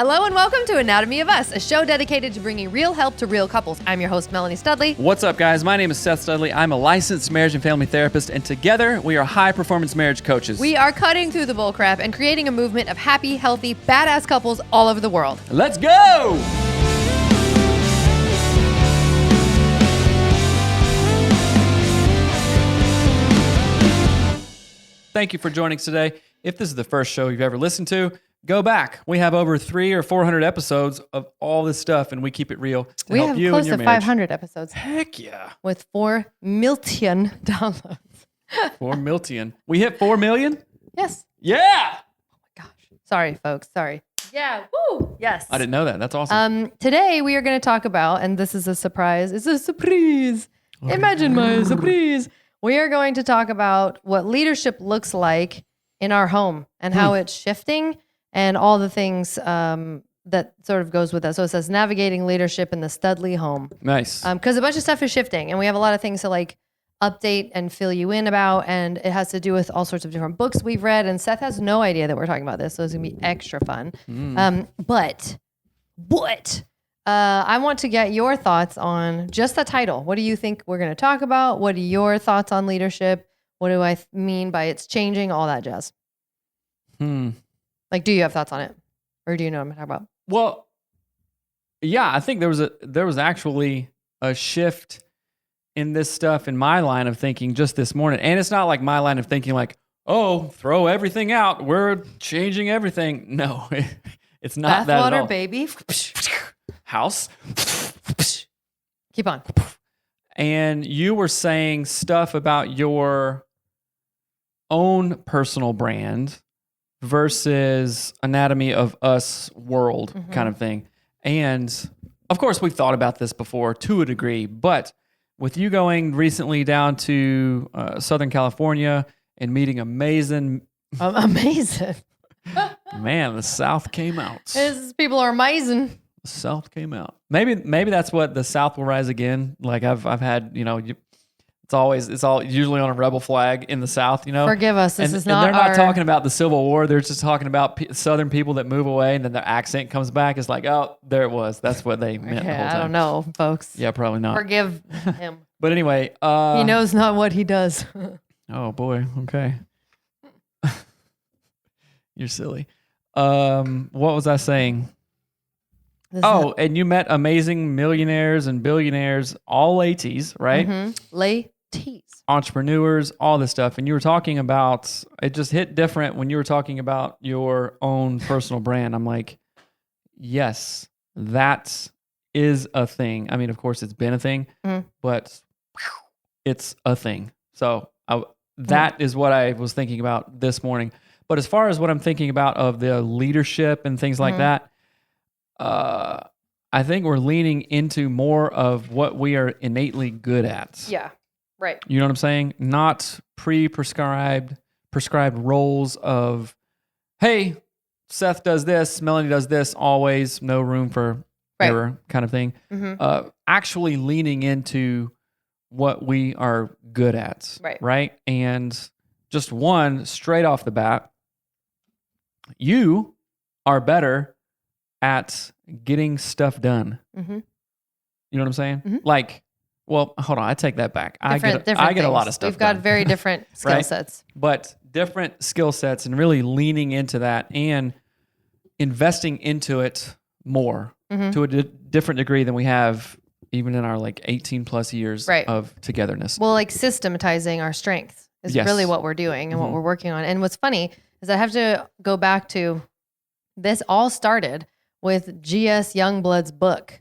Hello and welcome to Anatomy of Us, a show dedicated to bringing real help to real couples. I'm your host, Melanie Studley. What's up, guys? My name is Seth Studley. I'm a licensed marriage and family therapist, and together we are high-performance marriage coaches. We are cutting through the bullcrap and creating a movement of happy, healthy, badass couples all over the world. Let's go! Thank you for joining us today. If this is the first show you've ever listened to, go back. We have over 300 or 400 episodes of all this stuff, and we keep it real to help you close in your to marriage. 500 episodes. Heck yeah. With 4 million downloads. 4 million. We hit 4 million? Yes. Yeah! Oh my gosh. Sorry, folks. Sorry. Yeah. Woo. Yes. I didn't know that. That's awesome. Today we are going to talk about, and this is a surprise. It's a surprise. Imagine my surprise. We are going to talk about what leadership looks like in our home and how it's shifting and all the things that sort of goes with that. So it says navigating leadership in the Studley home. Nice. Because a bunch of stuff is shifting and we have a lot of things to like update and fill you in about. And it has to do with all sorts of different books we've read. And Seth has no idea that we're talking about this. So it's going to be extra fun. But I want to get your thoughts on just the title. What do you think we're going to talk about? What are your thoughts on leadership? What do I mean by it's changing? All that jazz. Like, do you have thoughts on it? Or do you know what I'm talking about? Well, yeah, I think there was actually a shift in this stuff in my line of thinking just this morning. And it's not like my line of thinking like, oh, throw everything out. We're changing everything. No, it's not that at all. Bathwater, baby. House. Keep on. And you were saying stuff about your own personal brand versus Anatomy of Us world kind of thing. And of course, we've thought about this before to a degree, but with you going recently down to Southern California and meeting amazing... Amazing. Man, the South came out. People are amazing. The South came out. Maybe that's what the South will rise again. Like I've had, it's all usually on a rebel flag in the South, Forgive us. This is not. And they're not talking about the Civil War. They're just talking about Southern people that move away, and then their accent comes back. It's like, oh, there it was. That's what they meant the whole time. I don't know, folks. Yeah, probably not. Forgive him. But anyway, he knows not what he does. Oh boy. Okay. You're silly. What was I saying? And you met amazing millionaires and billionaires, all latees, right? Latees. Entrepreneurs, all this stuff. And you were talking about, it just hit different when you were talking about your own personal brand. I'm like, yes, that is a thing. I mean, of course, it's been a thing, but it's a thing. So that is what I was thinking about this morning. But as far as what I'm thinking about of the leadership and things like that, I think we're leaning into more of what we are innately good at. Yeah, right. You know what I'm saying? Not prescribed roles of, hey, Seth does this, Melanie does this, always, no room for error kind of thing. Actually leaning into what we are good at. Right? And just one, straight off the bat, you are better at getting stuff done. You know what I'm saying? Like, well, hold on, I take that back. I get a lot of stuff We've got done. very different skill sets. But different skill sets and really leaning into that and investing into it more to a different degree than we have even in our like 18 plus years of togetherness. Well, like systematizing our strengths is really what we're doing and what we're working on. And what's funny is I have to go back to, this all started with G.S. Youngblood's book,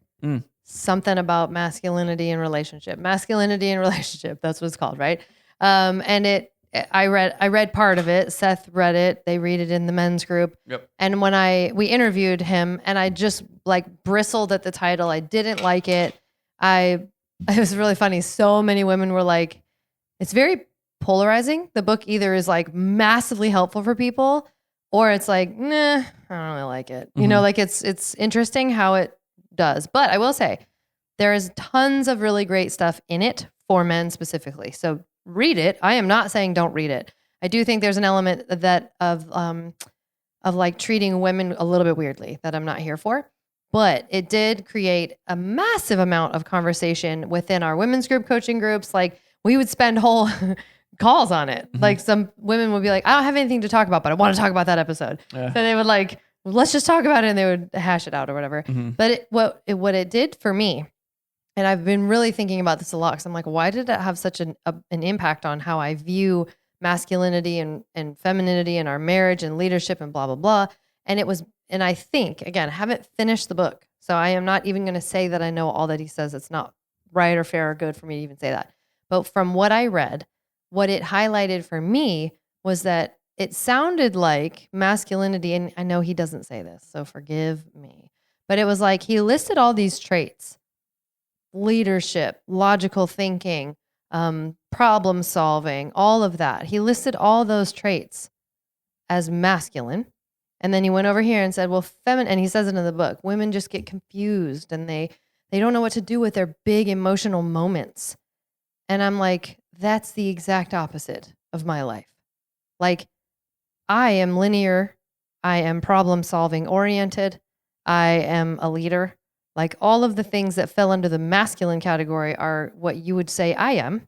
something about masculinity and relationship. Masculinity and relationship, that's what it's called, right? And I read part of it. Seth read it. They read it in the men's group. Yep. And when we interviewed him, and I just like bristled at the title. I didn't like it. It was really funny. So many women were like, it's very polarizing. The book either is like massively helpful for people, or it's like, nah, I don't really like it. Like it's interesting how it does. But I will say, there is tons of really great stuff in it for men specifically. So read it. I am not saying don't read it. I do think there's an element of of like treating women a little bit weirdly that I'm not here for. But it did create a massive amount of conversation within our women's group coaching groups. Like we would spend whole calls on it. Mm-hmm. Like some women would be like, I don't have anything to talk about, but I want to talk about that episode. Yeah. So they would like, let's just talk about it, and they would hash it out or whatever. Mm-hmm. But what it did for me, and I've been really thinking about this a lot because I'm like, why did it have such an impact on how I view masculinity and femininity in our marriage and leadership and blah, blah, blah. And I think, again, I haven't finished the book. So I am not even going to say that I know all that he says. It's not right or fair or good for me to even say that. But from what I read, what it highlighted for me was that it sounded like masculinity, and I know he doesn't say this, so forgive me, but it was like he listed all these traits: leadership, logical thinking, problem solving, all of that. He listed all those traits as masculine. And then he went over here and said, well, feminine, and he says it in the book, women just get confused and they don't know what to do with their big emotional moments. And I'm like, that's the exact opposite of my life. Like, I am linear. I am problem solving oriented. I am a leader. Like all of the things that fell under the masculine category are what you would say I am.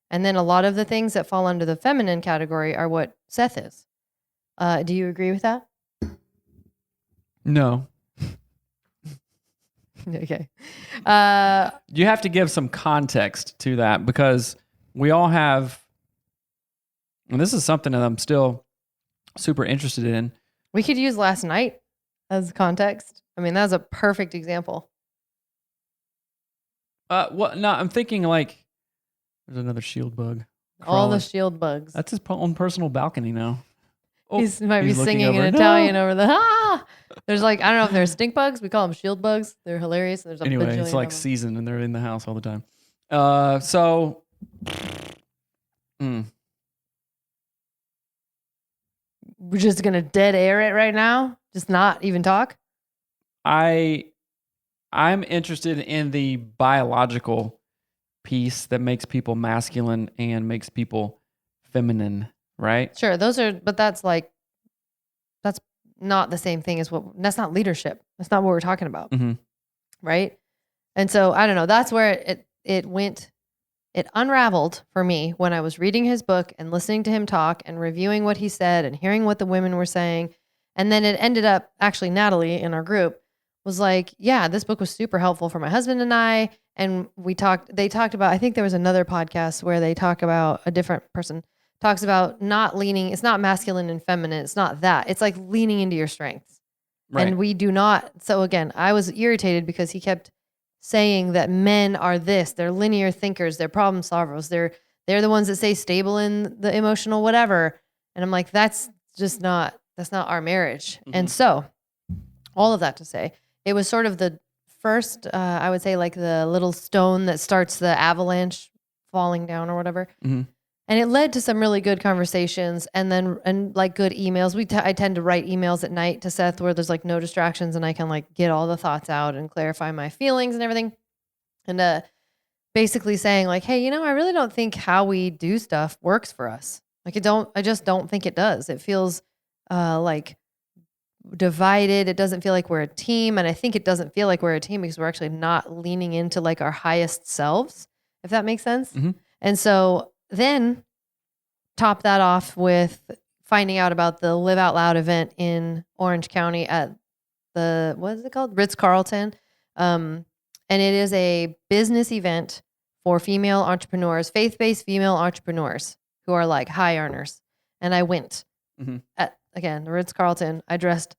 And then a lot of the things that fall under the feminine category are what Seth is. Do you agree with that? No. Okay. You have to give some context to that because we all have, and this is something that I'm still super interested in. We could use last night as context. I mean, that was a perfect example. Well, no, I'm thinking like there's another shield bug. All the crawling. shield bugs. That's his own personal balcony now. Oh, He might be he's looking singing in over. Italian No. over the There's like, I don't know if they're stink bugs. We call them shield bugs. They're hilarious. There's a Anyway, bajillion it's like of them. season and they're in the house all the time. So We're just gonna dead air it right now. Just not even talk. I'm interested in the biological piece that makes people masculine and makes people feminine, right? Sure, but that's not the same thing as that's not leadership. That's not what we're talking about. Mm-hmm. Right? And so I don't know, that's where it unraveled for me when I was reading his book and listening to him talk and reviewing what he said and hearing what the women were saying. And then it ended up, actually Natalie in our group was like, yeah, this book was super helpful for my husband and I. And they talked about, I think there was another podcast where they talk about, a different person talks about not leaning, it's not masculine and feminine. It's not that. It's like leaning into your strengths. Right. And we do not. So again, I was irritated because he kept saying that men are this, they're linear thinkers, they're problem solvers, they're the ones that stay stable in the emotional whatever. And I'm like, that's not our marriage. Mm-hmm. And so all of that to say, it was sort of the first, I would say like the little stone that starts the avalanche falling down or whatever. Mm-hmm. And it led to some really good conversations and like good emails. I tend to write emails at night to Seth where there's like no distractions and I can like get all the thoughts out and clarify my feelings and everything. And basically saying like, hey, I really don't think how we do stuff works for us. Like I just don't think it does. It feels like divided. It doesn't feel like we're a team. And I think it doesn't feel like we're a team because we're actually not leaning into like our highest selves, if that makes sense. Mm-hmm. And so then top that off with finding out about the Live Out Loud event in Orange County at the, what is it called? Ritz-Carlton. And it is a business event for female entrepreneurs, faith-based female entrepreneurs who are like high earners. And I went at, again, the Ritz-Carlton. I dressed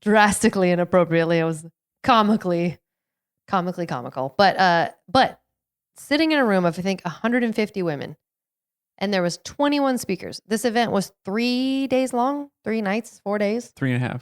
drastically inappropriately. I was comically comical. But sitting in a room of, I think, 150 women, and there was 21 speakers. This event was 3 days long, 3 nights, 4 days. 3.5.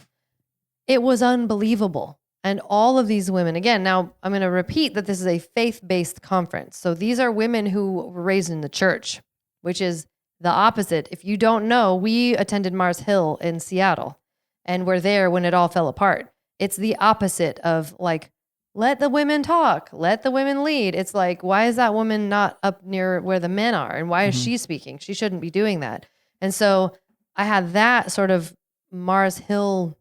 It was unbelievable. And all of these women, again, now I'm going to repeat that this is a faith-based conference. So these are women who were raised in the church, which is the opposite. If you don't know, we attended Mars Hill in Seattle and were there when it all fell apart. It's the opposite of like, let the women talk, let the women lead. It's like, why is that woman not up near where the men are? And why is she speaking? She shouldn't be doing that. And so I had that sort of Mars Hill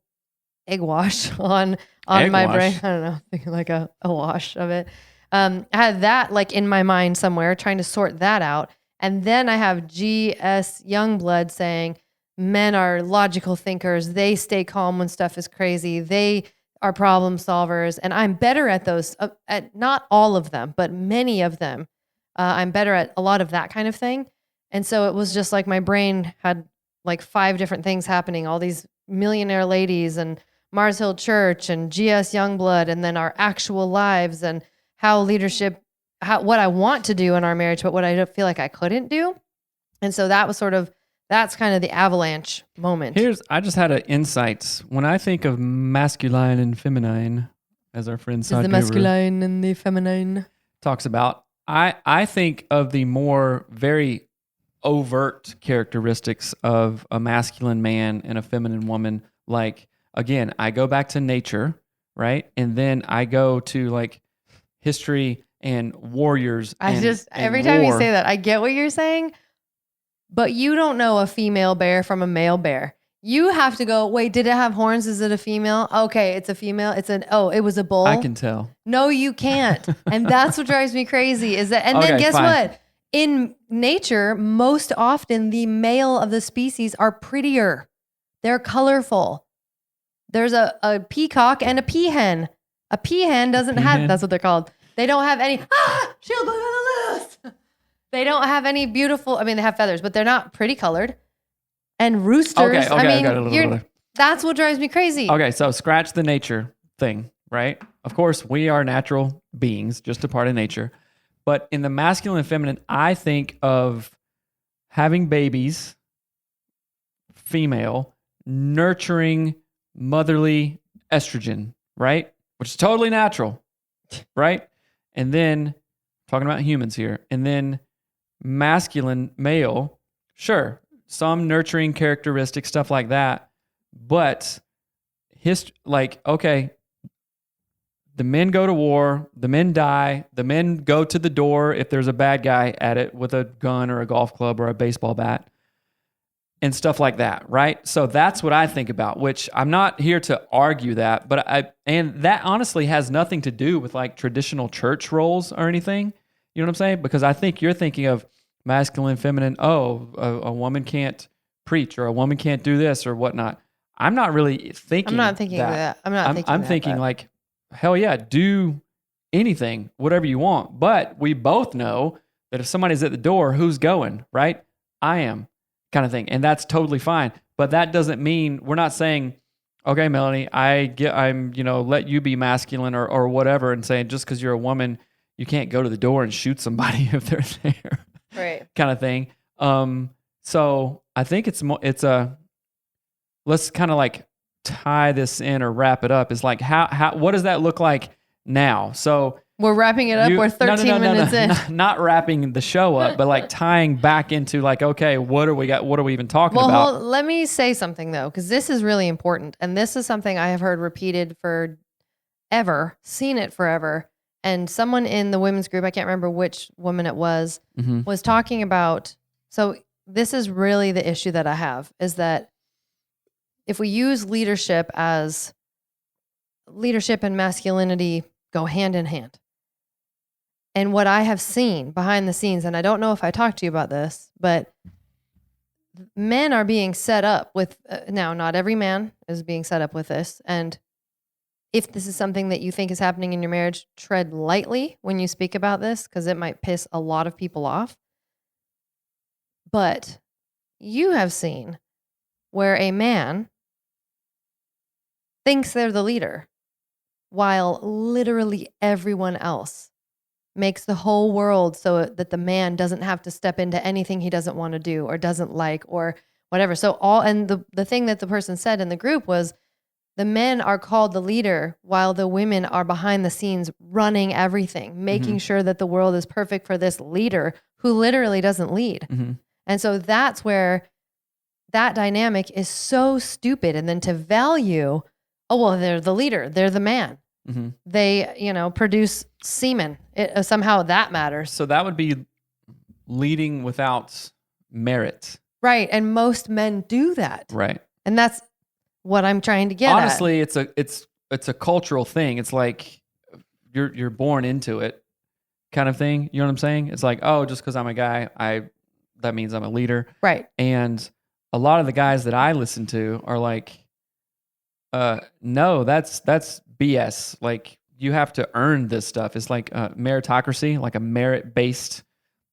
egg wash on Egg my wash? brain. I don't know, thinking like a wash of it. I had that like in my mind somewhere, trying to sort that out. And then I have G.S. Youngblood saying men are logical thinkers. They stay calm when stuff is crazy. They are problem solvers. And I'm better at those, at not all of them, but many of them. I'm better at a lot of that kind of thing. And so it was just like my brain had like 5 different things happening, all these millionaire ladies and Mars Hill Church and G.S. Youngblood, and then our actual lives and how leadership, what I want to do in our marriage, but what I feel like I couldn't do. And so that was that's kind of the avalanche moment. I just had an insight. When I think of masculine and feminine, as our friend Is the masculine and the feminine talks about, I think of the more very overt characteristics of a masculine man and a feminine woman. Like, again, I go back to nature, right? And then I go to like history and warriors. Every time you say that, I get what you're saying, but you don't know a female bear from a male bear. You have to go, wait, did it have horns? Is it a female? Okay, it's a female. It was a bull. I can tell. No, you can't. And that's what drives me crazy is that, and Okay, then guess fine. what? In nature, most often the male of the species are prettier. They're colorful. There's a peacock and a peahen. A peahen doesn't have, that's what they're called. They don't have any, she'll go to the loose. They don't have any beautiful, I mean, they have feathers, but they're not pretty colored. And roosters, that's what drives me crazy. Okay, so scratch the nature thing, right? Of course, we are natural beings, just a part of nature. But in the masculine and feminine, I think of having babies, female, nurturing, motherly estrogen, right? Which is totally natural, right? And then, talking about humans here, and then masculine, male, sure, some nurturing characteristics, stuff like that. But okay, the men go to war, the men die, the men go to the door if there's a bad guy at it with a gun or a golf club or a baseball bat and stuff like that, right? So that's what I think about, which I'm not here to argue that, but and that honestly has nothing to do with like traditional church roles or anything. You know what I'm saying? Because I think you're thinking of masculine, feminine, a woman can't preach or a woman can't do this or whatnot. I'm not really thinking I'm not thinking that. I'm thinking like, hell yeah, do anything, whatever you want. But we both know that if somebody's at the door, who's going, right? I am, kind of thing. And that's totally fine. But that doesn't mean, we're not saying, okay, Melanie, I'm, let you be masculine or whatever, and saying just because you're a woman, you can't go to the door and shoot somebody if they're there. Right. Kind of thing. So I think let's kind of like tie this in or wrap it up. Is like, what does that look like now? So we're wrapping it up. We're 13 minutes in. Not wrapping the show up, but like tying back into like, okay, what do we got? What are we even talking about? Well, let me say something though, because this is really important. And this is something I have heard repeated forever, seen it forever. And someone in the women's group, I can't remember which woman it was talking about. So this is really the issue that I have, is that if we use leadership and masculinity go hand in hand. And what I have seen behind the scenes, and I don't know if I talked to you about this, but men are being set up with, now not every man is being set up with this. And if this is something that you think is happening in your marriage, tread lightly when you speak about this, because it might piss a lot of people off. But you have seen where a man thinks they're the leader, while literally everyone else makes the whole world so that the man doesn't have to step into anything he doesn't want to do or doesn't like or whatever. So the thing that the person said in the group was, the men are called the leader while the women are behind the scenes running everything, making sure that the world is perfect for this leader who literally doesn't lead. Mm-hmm. And so that's where that dynamic is so stupid. And then to value, they're the leader, they're the man. Mm-hmm. They, produce semen. Somehow that matters. So that would be leading without merit. Right. And most men do that. Right. And that's what I'm trying to get Honestly, it's a cultural thing. It's like you're born into it kind of thing. You know what I'm saying? It's like, oh, just because I'm a guy, that means I'm a leader. Right. And a lot of the guys that I listen to are like, no, that's BS. Like, you have to earn this stuff. It's like a meritocracy, like a merit-based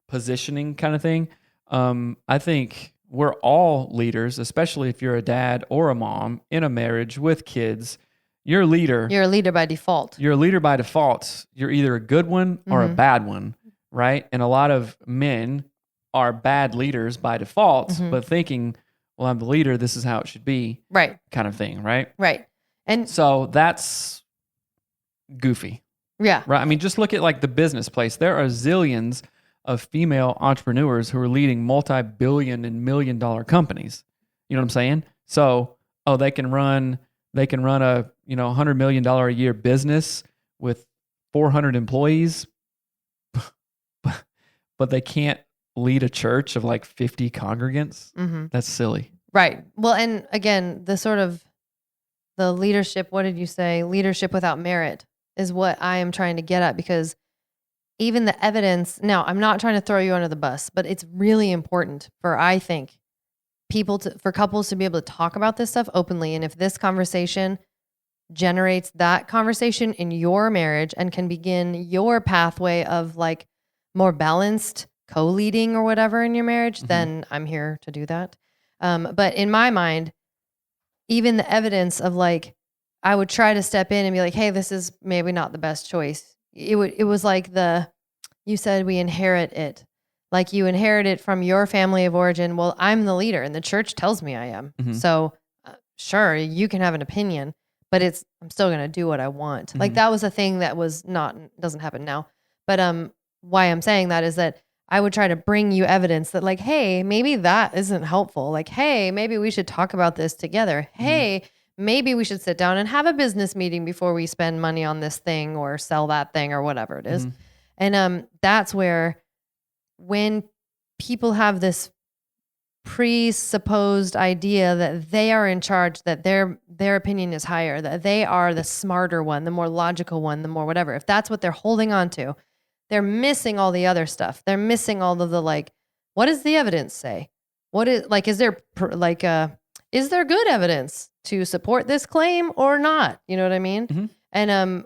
positioning kind of thing. I think we're all leaders, especially if you're a dad or a mom in a marriage with kids. You're a leader. You're a leader by default. You're a leader by default. You're either a good one or a bad one, right? And a lot of men are bad leaders by default, but thinking, well, I'm the leader, this is how it should be. Right. Kind of thing, right? Right. And so that's goofy. Yeah. Right. I mean, just look at like the business place. There are zillions of female entrepreneurs who are leading multi-billion and $1 million companies. You know what I'm saying? So, they can run a, $100 million a year business with 400 employees, but they can't lead a church of like 50 congregants. That's silly. Right. Well, and again, the leadership, what did you say? Leadership without merit is what I am trying to get at, because even the evidence, now I'm not trying to throw you under the bus, but it's really important I think, for couples to be able to talk about this stuff openly. And if this conversation generates that conversation in your marriage and can begin your pathway of like more balanced co-leading or whatever in your marriage, then I'm here to do that. But in my mind, even the evidence of like, I would try to step in and be like, hey, this is maybe not the best choice. It was like you said we inherit it. Like you inherit it from your family of origin. Well, I'm the leader and the church tells me I am. So sure, you can have an opinion, but I'm still going to do what I want. Like that was a thing that doesn't happen now. But why I'm saying that is that I would try to bring you evidence that like, hey, maybe that isn't helpful. Like, hey, maybe we should talk about this together. Hey, maybe we should sit down and have a business meeting before we spend money on this thing or sell that thing or whatever it is. And that's where when people have this presupposed idea that they are in charge, that their opinion is higher, that they are the smarter one, the more logical one, the more whatever, if that's what they're holding on to, they're missing all the other stuff. They're missing all of the like, what does the evidence say? What is like, is there good evidence to support this claim or not? You know what I mean? And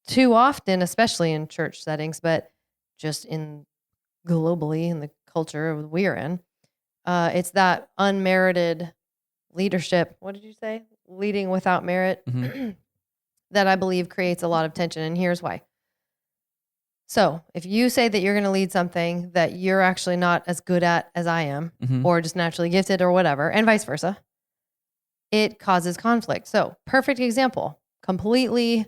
too often, especially in church settings, but just globally in the culture we're in, it's that unmerited leadership. What did you say? Leading without merit that I believe creates a lot of tension. And here's why. So if you say that you're going to lead something that you're actually not as good at as I am, or just naturally gifted or whatever, and vice versa, it causes conflict. So perfect example, completely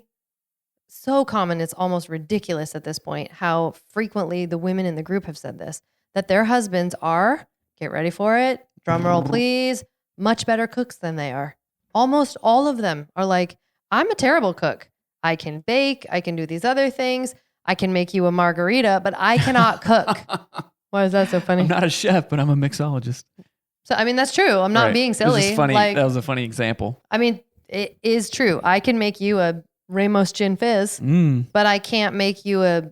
so common, it's almost ridiculous at this point, how frequently the women in the group have said this, that their husbands are, get ready for it, drum roll please, much better cooks than they are. Almost all of them are like, I'm a terrible cook. I can bake, I can do these other things, I can make you a margarita, but I cannot cook. Why is that so funny? I'm not a chef, but I'm a mixologist. So, I mean, that's true. I'm not being silly. It was funny. That was a funny example. I mean, it is true. I can make you a Ramos gin fizz, but I can't make you a,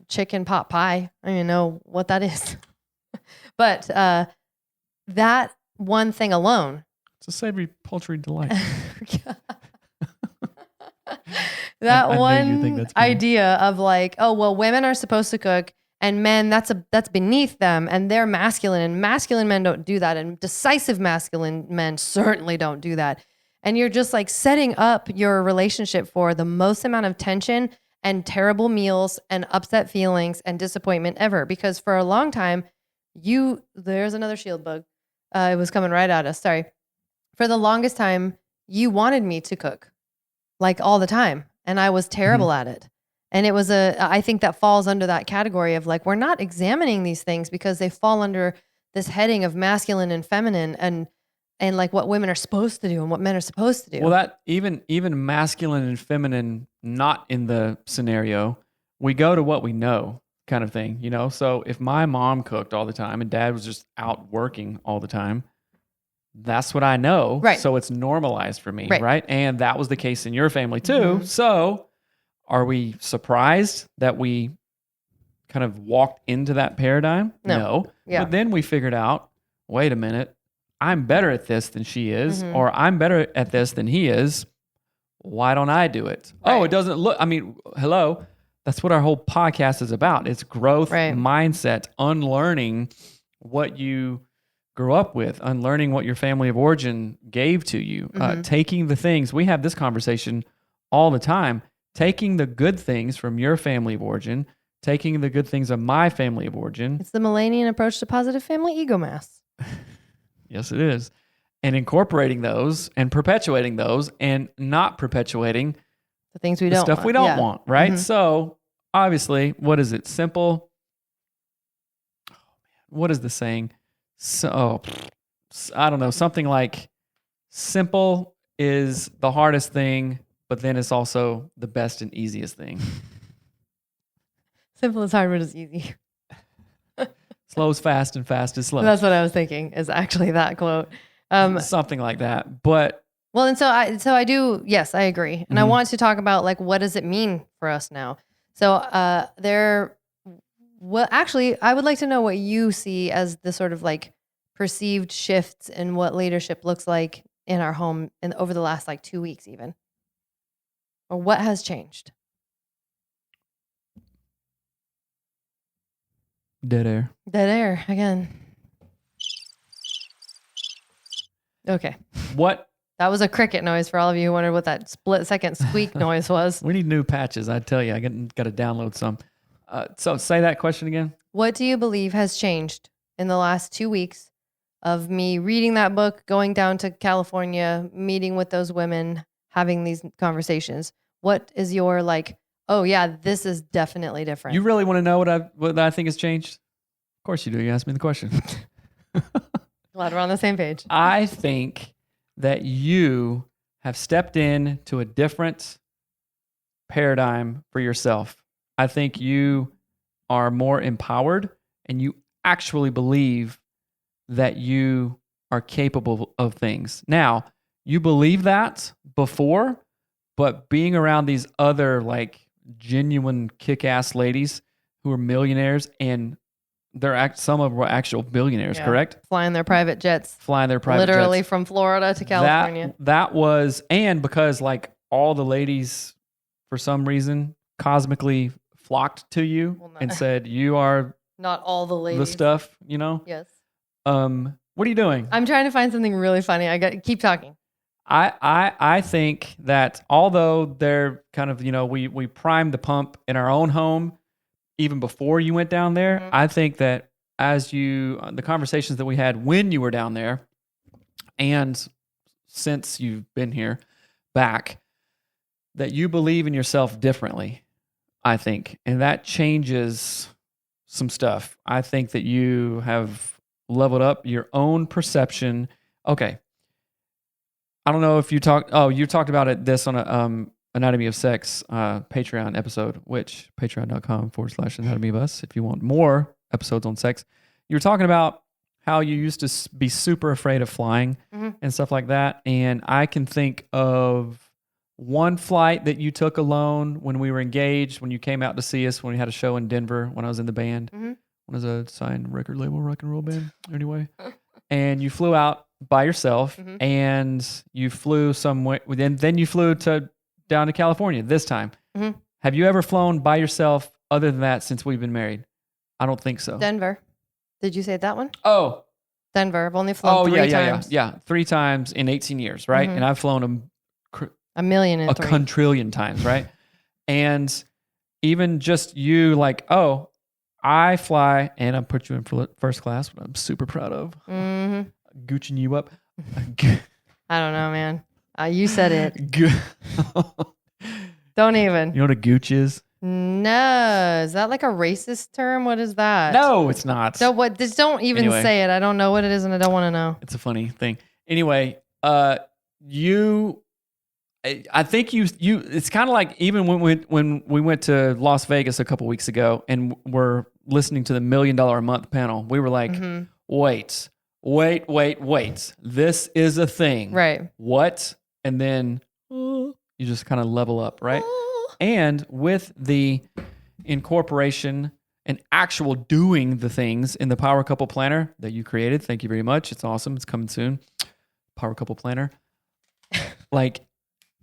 chicken pot pie. I don't even know what that is. But that one thing alone. It's a savory poultry delight. That one idea of like, oh, well, women are supposed to cook and men, that's beneath them and they're masculine, and masculine men don't do that. And decisive masculine men certainly don't do that. And you're just like setting up your relationship for the most amount of tension and terrible meals and upset feelings and disappointment ever. Because for a long time, there's another shield bug. It was coming right at us. Sorry. For the longest time, you wanted me to cook like all the time. And I was terrible at it. And it was I think that falls under that category of like, we're not examining these things because they fall under this heading of masculine and feminine and like what women are supposed to do and what men are supposed to do. Well, that even masculine and feminine, not in the scenario, we go to what we know kind of thing, So if my mom cooked all the time and dad was just out working all the time, that's what I know. Right. So it's normalized for me. Right. Right. And that was the case in your family too. So are we surprised that we kind of walked into that paradigm? No. Yeah. But then we figured out, wait a minute, I'm better at this than she is, or I'm better at this than he is. Why don't I do it? Right. Oh, it doesn't look, I mean, hello. That's what our whole podcast is about. It's growth mindset, unlearning what you grew up with, unlearning what your family of origin gave to you, taking the things, we have this conversation all the time, taking the good things from your family of origin, taking the good things of my family of origin. It's the Millennian approach to positive family ego mass. Yes, it is. And incorporating those and perpetuating those and not perpetuating the things we the don't stuff want. we don't want, right? So obviously, what is it? Simple. What is the saying? So, I don't know. Something like simple is the hardest thing, but then it's also the best and easiest thing. Simple is hard, but it's easy. Slow is fast and fast is slow. That's what I was thinking is actually that quote. Something like that. But well, and so I do. Yes, I agree. And I want to talk about like, what does it mean for us now? So well, actually, I would like to know what you see as the sort of like perceived shifts in what leadership looks like in our home and over the last like 2 weeks even. Or what has changed? Dead air. Dead air again. Okay. What? That was a cricket noise for all of you who wondered what that split-second squeak noise was. We need new patches. I tell you, I got to download some. So say that question again. What do you believe has changed in the last 2 weeks of me reading that book, going down to California, meeting with those women, having these conversations? What is your like, oh yeah, this is definitely different. You really want to know what I think has changed? Of course you do. You asked me the question. Glad we're on the same page. I think that you have stepped into a different paradigm for yourself. I think you are more empowered and you actually believe that you are capable of things. Now, you believe that before, but being around these other like genuine kick-ass ladies who are millionaires and some of them were actual billionaires, correct? Flying their private jets. Literally jets. From Florida to California. That was, and because like all the ladies for some reason cosmically flocked to you and said, you are not all the ladies. The stuff, you know? Yes. What are you doing? I'm trying to find something really funny. Keep talking. I think that although they're kind of, we primed the pump in our own home even before you went down there, I think that the conversations that we had when you were down there and since you've been here back, that you believe in yourself differently, I think. And that changes some stuff. I think that you have leveled up your own perception. Okay. I don't know if you talked about it this on a Anatomy of Sex Patreon episode, which patreon.com/Anatomy of Us. If you want more episodes on sex, you were talking about how you used to be super afraid of flying and stuff like that. And I can think of one flight that you took alone when we were engaged, when you came out to see us, when we had a show in Denver, when I was in the band, when I was a signed record label rock and roll band anyway. And you flew out by yourself and you flew somewhere, then you flew down to California this time. Have you ever flown by yourself other than that since we've been married? I don't think so. Denver. Did you say that one? Oh. Denver. I've only flown three times. Yeah. 3 times in 18 years, right? And I've flown a million and a quadrillion times, right? And even just you like, oh, I fly and I put you in first class, what I'm super proud of. Gooching you up. I don't know, man. You said it. Don't even. You know what a gooch is? No. Is that like a racist term? What is that? No, it's not. So what? Just don't even say it. I don't know what it is and I don't want to know. It's a funny thing. Anyway, I think you. It's kind of like even when we went to Las Vegas a couple weeks ago and we're listening to the $1 Million a Month panel, we were like, wait, wait. This is a thing. Right. What? And then you just kind of level up, right? And with the incorporation and actual doing the things in the Power Couple Planner that you created, thank you very much. It's awesome. It's coming soon. Power Couple Planner. Like,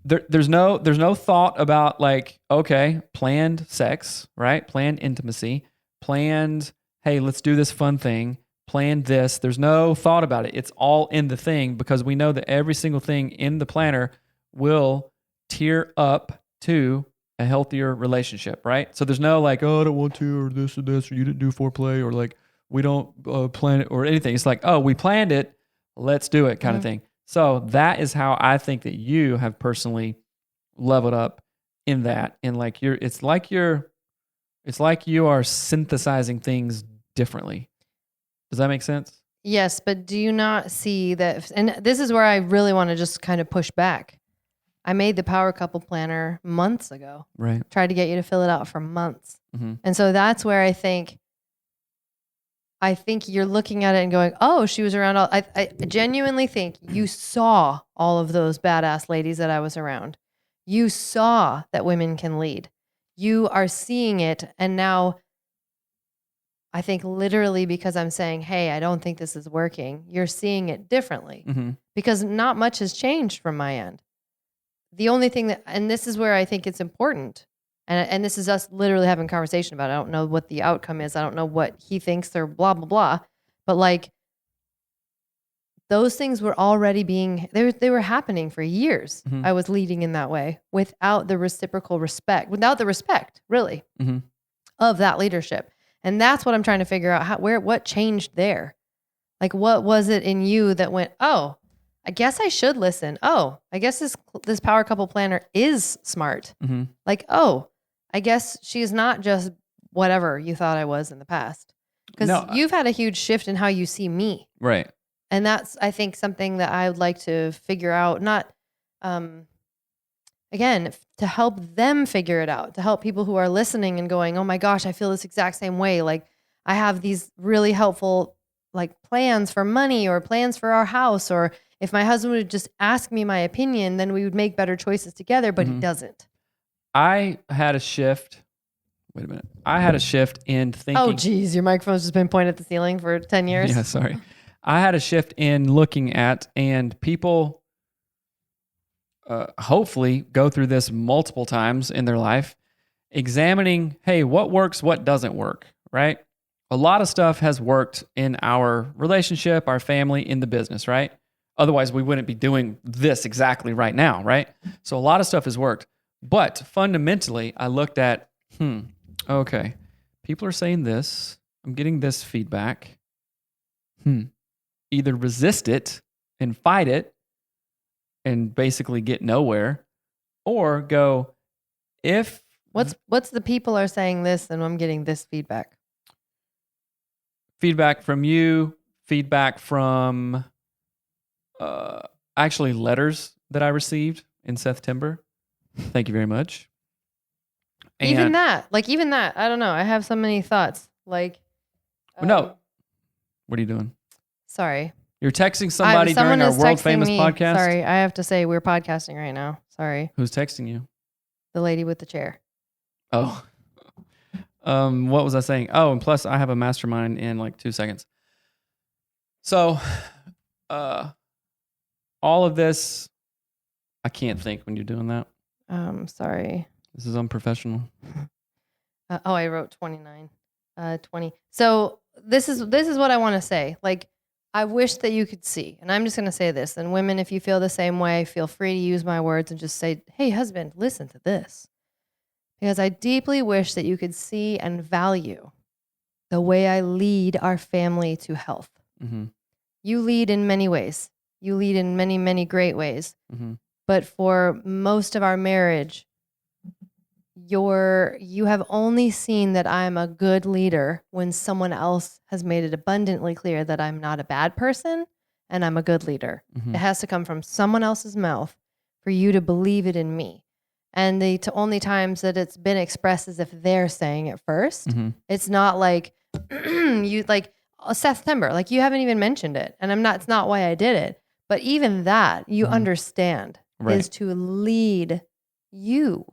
there's no thought about like, okay, planned sex, right? Planned intimacy, planned, hey, let's do this fun thing, planned this. There's no thought about it. It's all in the thing because we know that every single thing in the planner will tier up to a healthier relationship, right? So there's no like, oh, I don't want to, or this, or you didn't do foreplay, or like, we don't plan it, or anything. It's like, oh, we planned it, let's do it kind of thing. So that is how I think that you have personally leveled up in that. And like it's like you are synthesizing things differently. Does that make sense? Yes, but do you not see that? And this is where I really want to just kind of push back. I made the Power Couple Planner months ago. Right. Tried to get you to fill it out for months. Mm-hmm. And so that's where I think you're looking at it and going, oh, she was around all. I genuinely think you saw all of those badass ladies that I was around. You saw that women can lead. You are seeing it. And now I think literally because I'm saying, hey, I don't think this is working, you're seeing it differently because not much has changed from my end. The only thing and this is where I think it's important. And this is us literally having a conversation about it. I don't know what the outcome is. I don't know what he thinks or blah, blah, blah. But like those things were already they were happening for years. I was leading in that way without the reciprocal respect, really, of that leadership. And that's what I'm trying to figure out what changed there? Like, what was it in you that went, oh, I guess I should listen. Oh, I guess this Power Couple Planner is smart. Like, oh, I guess she's not just whatever you thought I was in the past. Because you've had a huge shift in how you see me. Right. And that's, I think, something that I would like to figure out, not, again, to help them figure it out, to help people who are listening and going, oh my gosh, I feel this exact same way. Like, I have these really helpful, like, plans for money or plans for our house, or if my husband would just ask me my opinion, then we would make better choices together, but he doesn't. I had a shift. Wait a minute. I had a shift in thinking. Oh, geez. Your microphone's just been pointed at the ceiling for 10 years. Yeah, sorry. I had a shift in looking at, and people hopefully go through this multiple times in their life, examining, hey, what works, what doesn't work, right? A lot of stuff has worked in our relationship, our family, in the business, right? Otherwise, we wouldn't be doing this exactly right now, right? So a lot of stuff has worked. But fundamentally, I looked at, okay, people are saying this. I'm getting this feedback. Either resist it and fight it and basically get nowhere, or go, if... What's the people are saying this and I'm getting this feedback? Feedback from you, feedback from actually letters that I received in September. Thank you very much. And even that, I don't know. I have so many thoughts. Like, no. What are you doing? Sorry. You're texting somebody during our world famous podcast? Sorry, I have to say we're podcasting right now. Sorry. Who's texting you? The lady with the chair. Oh. What was I saying? Oh, and plus I have a mastermind in like 2 seconds. So, all of this, I can't think when you're doing that. Sorry. This is unprofessional. I wrote 29. 20. So this is what I want to say. Like, I wish that you could see, and I'm just going to say this, and women, if you feel the same way, feel free to use my words and just say, hey, husband, listen to this. Because I deeply wish that you could see and value the way I lead our family to health. You lead in many ways. You lead in many, many great ways. But for most of our marriage, you have only seen that I'm a good leader when someone else has made it abundantly clear that I'm not a bad person and I'm a good leader. It has to come from someone else's mouth for you to believe it in me. And the only times that it's been expressed is if they're saying it first. It's not like you like Seth Timber, like you haven't even mentioned it. And it's not why I did it. But even that, you understand, is to lead you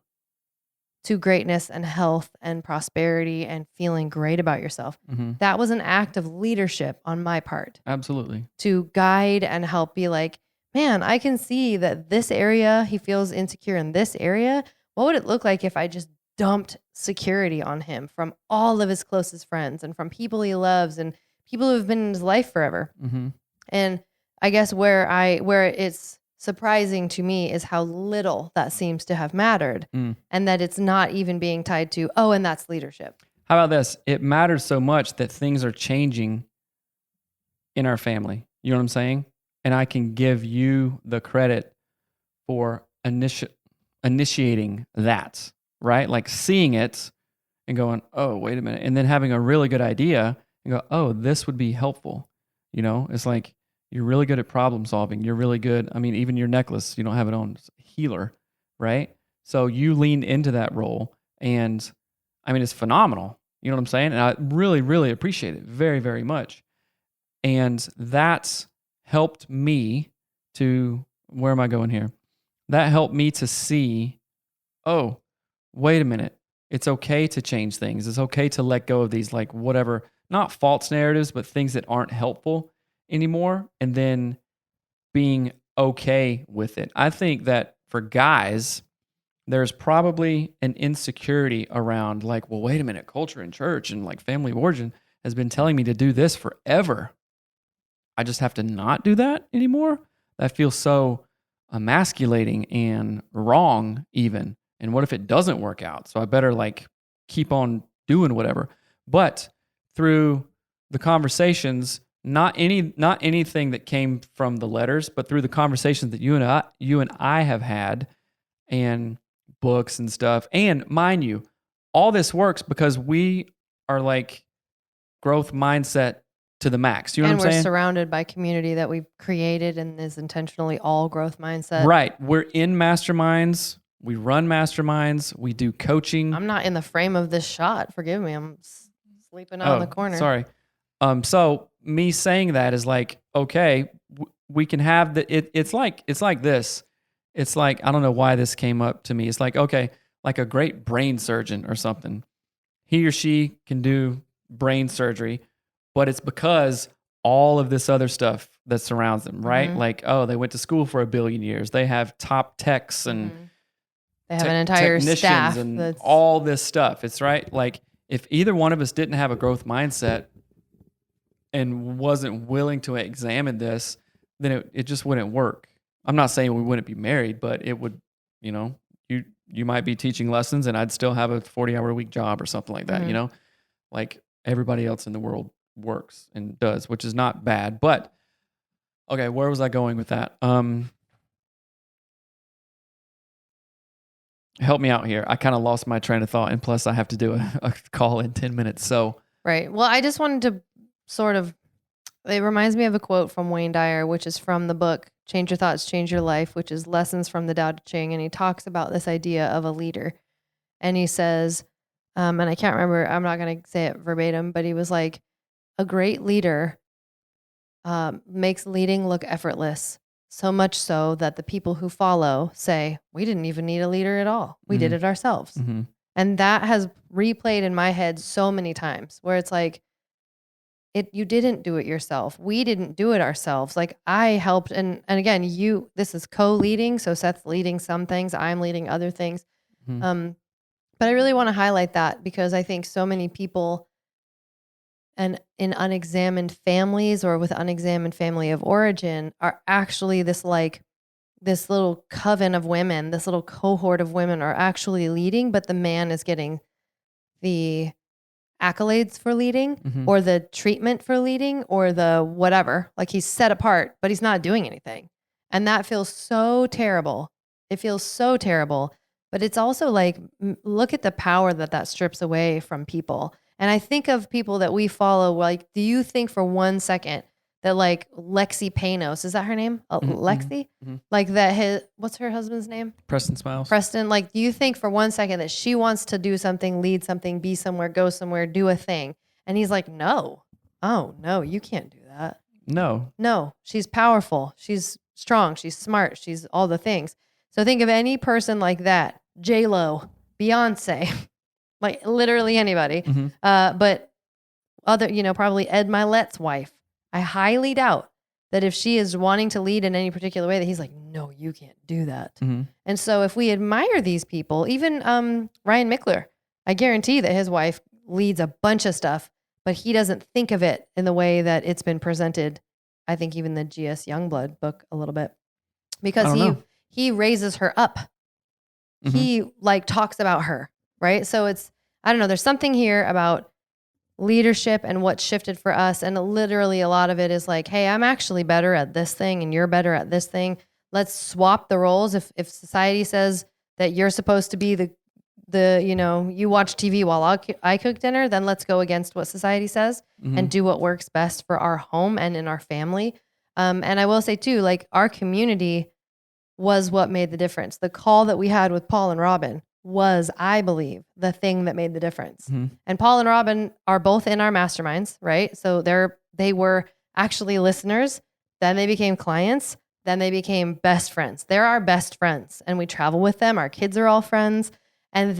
to greatness and health and prosperity and feeling great about yourself. That was an act of leadership on my part. Absolutely. To guide and help be like, man, I can see that this area, he feels insecure in this area. What would it look like if I just dumped security on him from all of his closest friends and from people he loves and people who have been in his life forever? And I guess where it's surprising to me is how little that seems to have mattered, and that it's not even being tied to, and that's leadership. How about this? It matters so much that things are changing in our family. You know what I'm saying? And I can give you the credit for initiating that, right? Like seeing it and going, oh, wait a minute. And then having a really good idea and go, oh, this would be helpful. You know, it's like, you're really good at problem solving. You're really good. I mean, even your necklace, you don't have it on, it's a healer, right? So you leaned into that role, and I mean, it's phenomenal. You know what I'm saying? And I really, really appreciate it very, very much. And that's helped me to, where am I going here? That helped me to see, oh, wait a minute. It's okay to change things. It's okay to let go of these, like whatever, not false narratives, but things that aren't helpful anymore, and then being okay with it. I think that for guys, there's probably an insecurity around like, well, wait a minute, culture and church and like family of origin has been telling me to do this forever. I just have to not do that anymore. That feels so emasculating and wrong even. And what if it doesn't work out? So I better like keep on doing whatever. But through the conversations, not anything that came from the letters, but through the conversations that you and I have had, and books and stuff. And mind you, all this works because we are like growth mindset to the max. You know what I'm saying? And we're surrounded by community that we've created and is intentionally all growth mindset. Right. We're in masterminds. We run masterminds. We do coaching. I'm not in the frame of this shot. Forgive me. I'm sleeping out in the corner. Sorry. So me saying that is like, okay, we can have it's like this. It's like, I don't know why this came up to me. It's like, okay, like a great brain surgeon or something. He or she can do brain surgery, but it's because all of this other stuff that surrounds them, right? Like, oh, they went to school for 1 billion years. They have top techs and they have an entire staff and all this stuff. It's right. Like if either one of us didn't have a growth mindset and wasn't willing to examine this, then it just wouldn't work. I'm not saying we wouldn't be married, but it would, you know, you might be teaching lessons and I'd still have a 40-hour-a-week job or something like that, you know, like everybody else in the world works and does, which is not bad. But okay, where was I going with that? Help me out here. I kind of lost my train of thought, and plus I have to do a call in 10 minutes. So right. Well, I just wanted to sort of, it reminds me of a quote from Wayne Dyer, which is from the book Change Your Thoughts, Change Your Life, which is Lessons from the Tao Te Ching. And he talks about this idea of a leader. And he says, and I can't remember, I'm not going to say it verbatim, but he was like, a great leader makes leading look effortless, so much so that the people who follow say, we didn't even need a leader at all. We did it ourselves. And that has replayed in my head so many times where it's like, you didn't do it yourself. We didn't do it ourselves. Like I helped. And again, this is co-leading. So Seth's leading some things. I'm leading other things. But I really want to highlight that because I think so many people and in unexamined families or with unexamined family of origin are actually this little coven of women, this little cohort of women are actually leading, but the man is getting the accolades for leading or the treatment for leading or the whatever. Like he's set apart, but he's not doing anything. And that feels so terrible. It feels so terrible. But it's also like, look at the power that strips away from people. And I think of people that we follow, like, do you think for 1 second that like Lexi Panos, is that her name? Lexi? Like that what's her husband's name? Preston Smiles. Preston, like, do you think for 1 second that she wants to do something, lead something, be somewhere, go somewhere, do a thing? And he's like, no, oh, no, you can't do that. No. She's powerful. She's strong. She's smart. She's all the things. So think of any person like that. J-Lo, Beyonce, like literally anybody. Mm-hmm. But other, probably Ed Milet's wife. I highly doubt that if she is wanting to lead in any particular way, that he's like, no, you can't do that. Mm-hmm. And so if we admire these people, even Ryan Mickler, I guarantee that his wife leads a bunch of stuff, but he doesn't think of it in the way that it's been presented. I think even the G.S. Youngblood book a little bit, because he raises her up. Mm-hmm. He talks about her, right? So I don't know. There's something here about leadership and what shifted for us. And literally a lot of it is like, hey, I'm actually better at this thing and you're better at this thing. Let's swap the roles. If society says that you're supposed to be the you watch TV while I cook dinner, then let's go against what society says and do what works best for our home and in our family. And I will say too, our community was what made the difference. The call that we had with Paul and Robin was, I believe, the thing that made the difference. Mm-hmm. And Paul and Robin are both in our masterminds, right? So they were actually listeners. Then they became clients. Then they became best friends. They're our best friends, and we travel with them. Our kids are all friends. And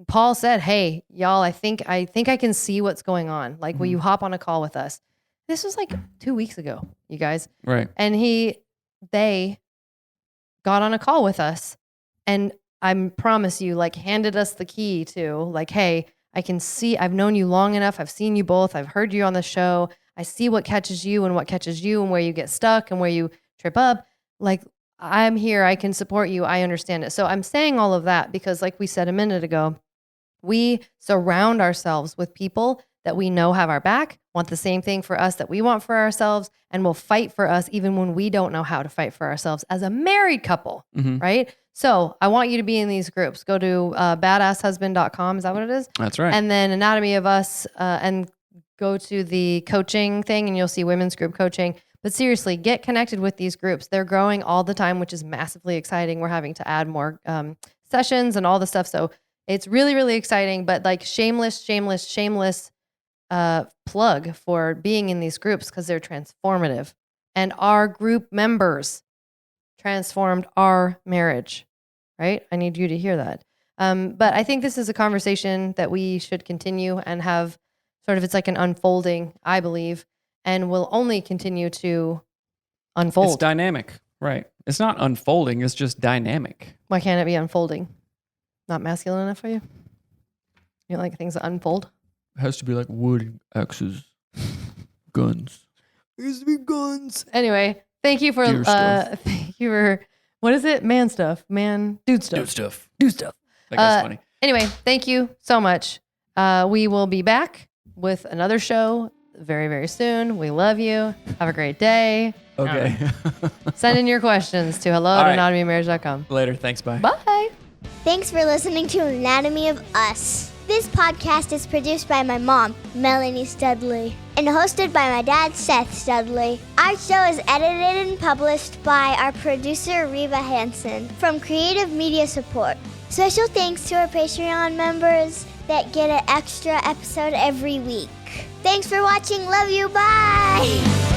Paul said, "Hey, y'all, I think I can see what's going on. Will you hop on a call with us?" This was 2 weeks ago, you guys. Right. And they got on a call with us, and I promise you, handed us the key to hey, I can see, I've known you long enough. I've seen you both. I've heard you on the show. I see what catches you and where you get stuck and where you trip up. I'm here. I can support you. I understand it. So I'm saying all of that because like we said a minute ago, we surround ourselves with people that we know have our back, want the same thing for us that we want for ourselves, and will fight for us even when we don't know how to fight for ourselves as a married couple, right? So I want you to be in these groups. Go to badasshusband.com. Is that what it is? That's right. And then Anatomy of Us and go to the coaching thing and you'll see women's group coaching. But seriously, get connected with these groups. They're growing all the time, which is massively exciting. We're having to add more sessions and all the stuff. So it's really, really exciting, but shameless plug for being in these groups because they're transformative. And our group members transformed our marriage, right? I need you to hear that. But I think this is a conversation that we should continue and have it's like an unfolding, I believe, and will only continue to unfold. It's dynamic, right? It's not unfolding, it's just dynamic. Why can't it be unfolding? Not masculine enough for you? You don't like things that unfold? It has to be like wood, axes, guns. It has to be guns. Anyway, thank you for what is it? Man stuff. Dude stuff. That guy's funny. Anyway, thank you so much. We will be back with another show very, very soon. We love you. Have a great day. Okay. Send in your questions to hello@anatomyofmarriage.com. Later. Thanks. Bye. Bye. Thanks for listening to Anatomy of Us. This podcast is produced by my mom, Melanie Studley, and hosted by my dad, Seth Studley. Our show is edited and published by our producer, Reva Hansen, from Creative Media Support. Special thanks to our Patreon members that get an extra episode every week. Thanks for watching. Love you. Bye.